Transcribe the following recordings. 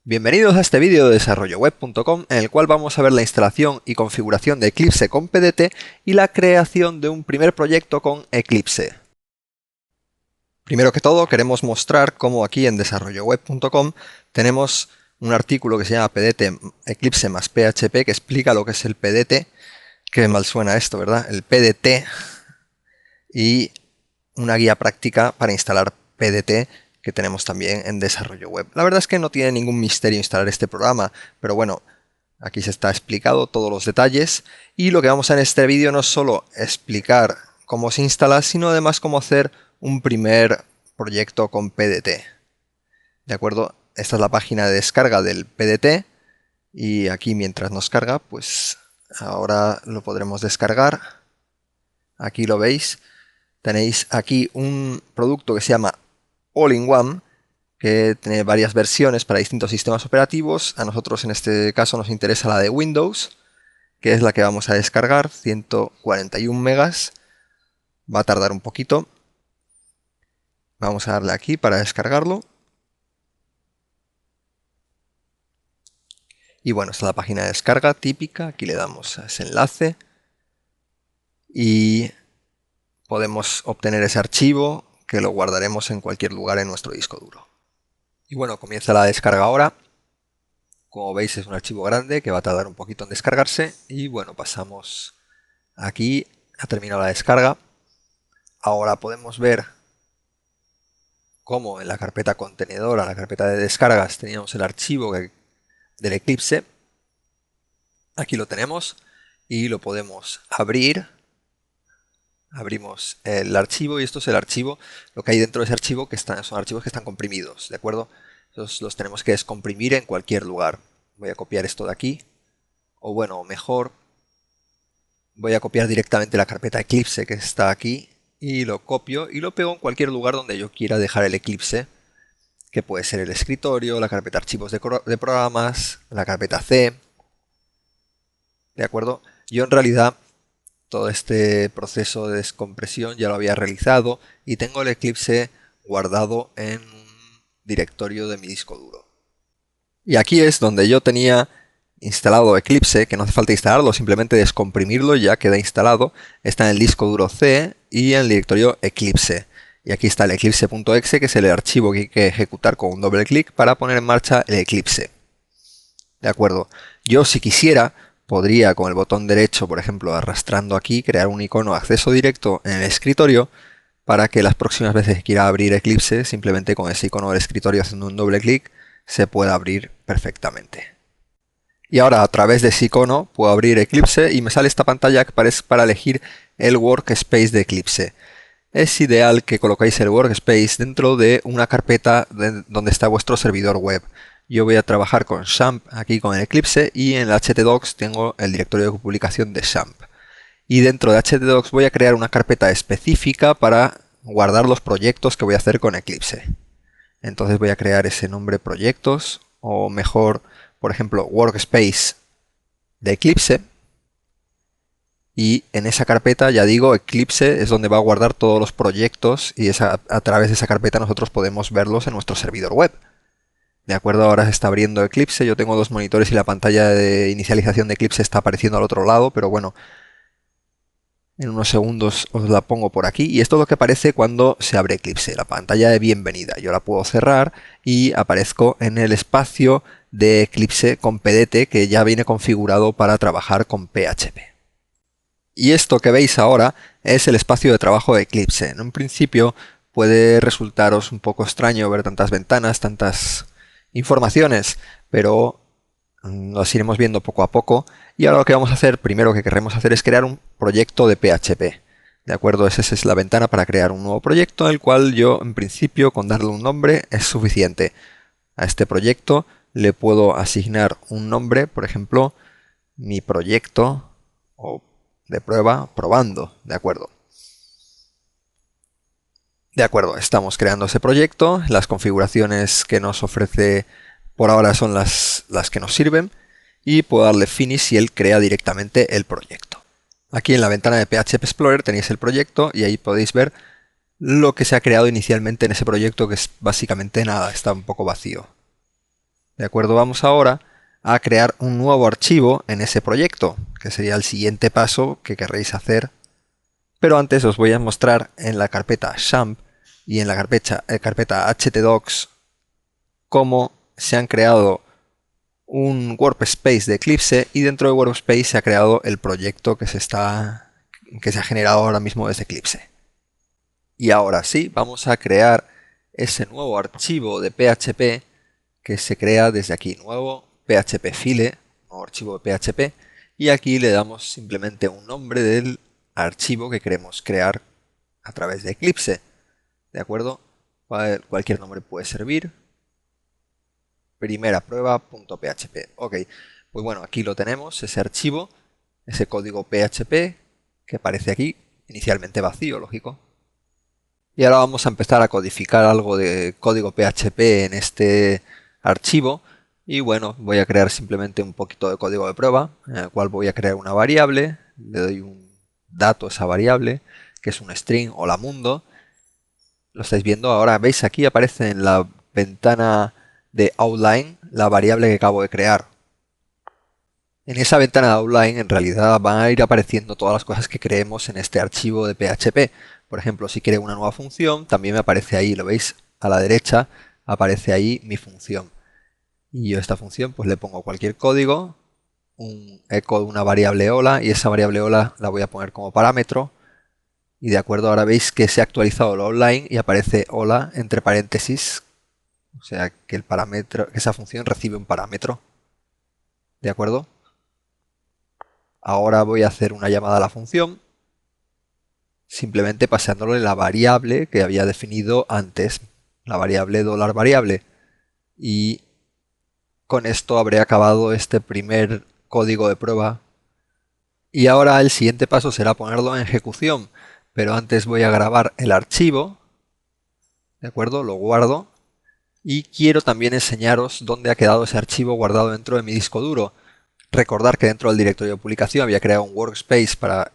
Bienvenidos a este vídeo de desarrolloweb.com en el cual vamos a ver la instalación y configuración de Eclipse con PDT y la creación de un primer proyecto con Eclipse. Primero que todo queremos mostrar cómo aquí en desarrolloweb.com tenemos un artículo que se llama PDT Eclipse más PHP que explica lo que es el PDT. Qué mal suena esto, ¿verdad? El PDT y una guía práctica para instalar PDT que tenemos también en desarrollo web. La verdad es que no tiene ningún misterio instalar este programa, pero bueno, aquí se está explicado todos los detalles y lo que vamos a hacer en este vídeo no es solo explicar cómo se instala, sino además cómo hacer un primer proyecto con PDT. ¿De acuerdo? Esta es la página de descarga del PDT y aquí mientras nos carga, pues ahora lo podremos descargar. Aquí lo veis. Tenéis aquí un producto que se llama All-in-One, que tiene varias versiones para distintos sistemas operativos. A nosotros en este caso nos interesa la de Windows, que es la que vamos a descargar, 141 megas. Va a tardar un poquito. Vamos a darle aquí para descargarlo. Y bueno, esta es la página de descarga típica. Aquí le damos a ese enlace y podemos obtener ese archivo que lo guardaremos en cualquier lugar en nuestro disco duro. Y bueno, comienza la descarga ahora. Como veis es un archivo grande que va a tardar un poquito en descargarse. Y bueno, pasamos aquí, ha terminado la descarga. Ahora podemos ver cómo en la carpeta contenedora, la carpeta de descargas, teníamos el archivo del Eclipse. Aquí lo tenemos y lo podemos abrir. Abrimos el archivo y esto es el archivo, lo que hay dentro de ese archivo que son archivos que están comprimidos, ¿de acuerdo? Entonces los tenemos que descomprimir en cualquier lugar. Voy a copiar esto de aquí, o bueno, mejor, voy a copiar directamente la carpeta Eclipse que está aquí y lo copio y lo pego en cualquier lugar donde yo quiera dejar el Eclipse, que puede ser el escritorio, la carpeta archivos de programas, la carpeta C, ¿de acuerdo? Yo en realidad todo este proceso de descompresión ya lo había realizado y tengo el Eclipse guardado en un directorio de mi disco duro. Y aquí es donde yo tenía instalado Eclipse, que no hace falta instalarlo, simplemente descomprimirlo y ya queda instalado. Está en el disco duro C y en el directorio Eclipse. Y aquí está el eclipse.exe, que es el archivo que hay que ejecutar con un doble clic para poner en marcha el Eclipse. ¿De acuerdo? Yo si quisiera podría con el botón derecho, por ejemplo, arrastrando aquí, crear un icono de acceso directo en el escritorio para que las próximas veces que quiera abrir Eclipse, simplemente con ese icono del escritorio haciendo un doble clic, se pueda abrir perfectamente. Y ahora a través de ese icono puedo abrir Eclipse y me sale esta pantalla que parece para elegir el workspace de Eclipse. Es ideal que colocáis el workspace dentro de una carpeta donde está vuestro servidor web. Yo voy a trabajar con XAMPP aquí con el Eclipse y en el htdocs tengo el directorio de publicación de XAMPP. Y dentro de htdocs voy a crear una carpeta específica para guardar los proyectos que voy a hacer con Eclipse. Entonces voy a crear ese nombre proyectos, o mejor, por ejemplo, workspace de Eclipse. Y en esa carpeta, ya digo, Eclipse es donde va a guardar todos los proyectos y a través de esa carpeta nosotros podemos verlos en nuestro servidor web. De acuerdo, ahora se está abriendo Eclipse, yo tengo dos monitores y la pantalla de inicialización de Eclipse está apareciendo al otro lado, pero bueno, en unos segundos os la pongo por aquí y esto es lo que aparece cuando se abre Eclipse, la pantalla de bienvenida. Yo la puedo cerrar y aparezco en el espacio de Eclipse con PDT que ya viene configurado para trabajar con PHP. Y esto que veis ahora es el espacio de trabajo de Eclipse. En un principio puede resultaros un poco extraño ver tantas ventanas, tantas informaciones, pero las iremos viendo poco a poco. Y ahora lo que vamos a hacer, primero que queremos hacer es crear un proyecto de PHP. ¿De acuerdo? Esa es la ventana para crear un nuevo proyecto, el cual yo en principio con darle un nombre es suficiente. A este proyecto le puedo asignar un nombre, por ejemplo, mi proyecto o de prueba, probando, ¿de acuerdo? De acuerdo, estamos creando ese proyecto, las configuraciones que nos ofrece por ahora son las que nos sirven y puedo darle Finish y él crea directamente el proyecto. Aquí en la ventana de PHP Explorer tenéis el proyecto y ahí podéis ver lo que se ha creado inicialmente en ese proyecto, que es básicamente nada, está un poco vacío. ¿De acuerdo? Vamos ahora a crear un nuevo archivo en ese proyecto, que sería el siguiente paso que querréis hacer. Pero antes os voy a mostrar en la carpeta XAMPP y en la carpeta htdocs cómo se han creado un workspace de Eclipse y dentro de workspace se ha creado el proyecto que se ha generado ahora mismo desde Eclipse. Y ahora sí, vamos a crear ese nuevo archivo de PHP que se crea desde aquí, nuevo PHP file, nuevo archivo de PHP, y aquí le damos simplemente un nombre del archivo que queremos crear a través de Eclipse. ¿De acuerdo? Cualquier nombre puede servir. Primera prueba.php. Ok, pues bueno, aquí lo tenemos, ese archivo, ese código PHP que aparece aquí, inicialmente vacío, lógico. Y ahora vamos a empezar a codificar algo de código PHP en este archivo. Y bueno, voy a crear simplemente un poquito de código de prueba, en el cual voy a crear una variable, le doy un dato a esa variable, que es un string hola mundo. Lo estáis viendo ahora, veis aquí aparece en la ventana de outline la variable que acabo de crear. En esa ventana de outline en realidad van a ir apareciendo todas las cosas que creemos en este archivo de PHP. Por ejemplo, si creo una nueva función, también me aparece ahí, lo veis a la derecha, aparece ahí mi función. Y yo a esta función pues le pongo cualquier código, un eco de una variable hola, y esa variable hola la voy a poner como parámetro. Y de acuerdo, ahora veis que se ha actualizado lo online y aparece hola entre paréntesis. O sea que el parámetro, que esa función recibe un parámetro. ¿De acuerdo? Ahora voy a hacer una llamada a la función, simplemente pasándole la variable que había definido antes, la variable $variable. Y con esto habré acabado este primer código de prueba. Y ahora el siguiente paso será ponerlo en ejecución. Pero antes voy a grabar el archivo. ¿De acuerdo? Lo guardo. Y quiero también enseñaros dónde ha quedado ese archivo guardado dentro de mi disco duro. Recordar que dentro del directorio de publicación había creado un workspace para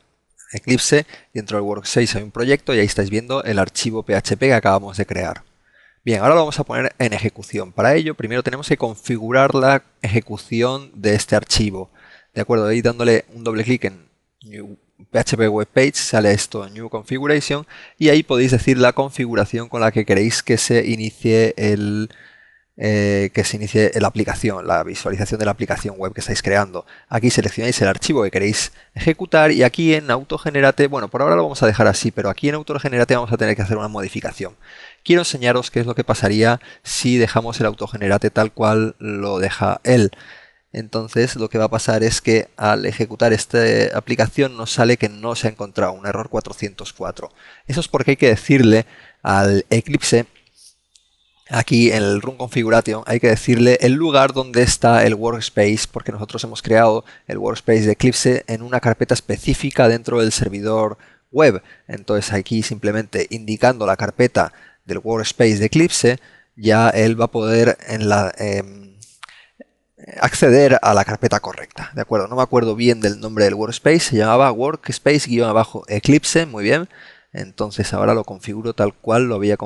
Eclipse. Dentro del workspace hay un proyecto y ahí estáis viendo el archivo PHP que acabamos de crear. Bien, ahora lo vamos a poner en ejecución. Para ello, primero tenemos que configurar la ejecución de este archivo. De acuerdo, ahí dándole un doble clic en New PHP Web Page, sale esto, New Configuration, y ahí podéis decir la configuración con la que queréis que se inicie la aplicación, la visualización de la aplicación web que estáis creando. Aquí seleccionáis el archivo que queréis ejecutar y aquí en Autogenerate, bueno, por ahora lo vamos a dejar así, pero aquí en Autogenerate vamos a tener que hacer una modificación. Quiero enseñaros qué es lo que pasaría si dejamos el Autogenerate tal cual lo deja él. Entonces lo que va a pasar es que al ejecutar esta aplicación nos sale que no se ha encontrado un error 404. Eso es porque hay que decirle al Eclipse, aquí en el Run Configuration, hay que decirle el lugar donde está el workspace, porque nosotros hemos creado el workspace de Eclipse en una carpeta específica dentro del servidor web. Entonces aquí simplemente indicando la carpeta del workspace de Eclipse, ya él va a poder acceder a la carpeta correcta. ¿De acuerdo? No me acuerdo bien del nombre del workspace, se llamaba workspace-eclipse, muy bien. Entonces ahora lo configuro tal cual lo había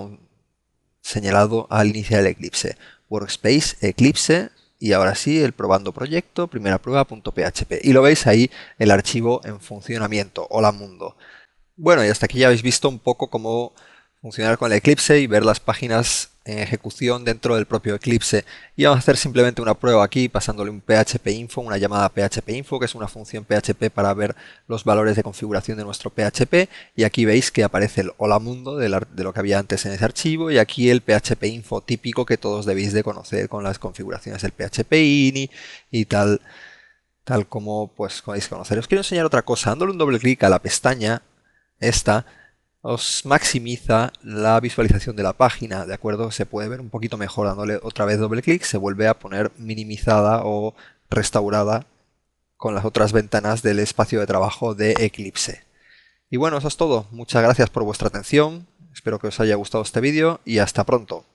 señalado al iniciar el Eclipse. Workspace, Eclipse, y ahora sí, el probando proyecto, primera prueba.php. Y lo veis ahí el archivo en funcionamiento. Hola mundo. Bueno, y hasta aquí ya habéis visto un poco cómo funcionar con el Eclipse y ver las páginas en ejecución dentro del propio Eclipse. Y vamos a hacer simplemente una prueba aquí pasándole un PHP info, una llamada PHP info, que es una función PHP para ver los valores de configuración de nuestro PHP. Y aquí veis que aparece el hola mundo de lo que había antes en ese archivo y aquí el PHP info típico que todos debéis de conocer con las configuraciones del PHP ini y tal como pues podéis conocer. Os quiero enseñar otra cosa. Dándole un doble clic a la pestaña esta, os maximiza la visualización de la página, ¿de acuerdo? Se puede ver un poquito mejor dándole otra vez doble clic, se vuelve a poner minimizada o restaurada con las otras ventanas del espacio de trabajo de Eclipse. Y bueno, eso es todo. Muchas gracias por vuestra atención, espero que os haya gustado este vídeo y hasta pronto.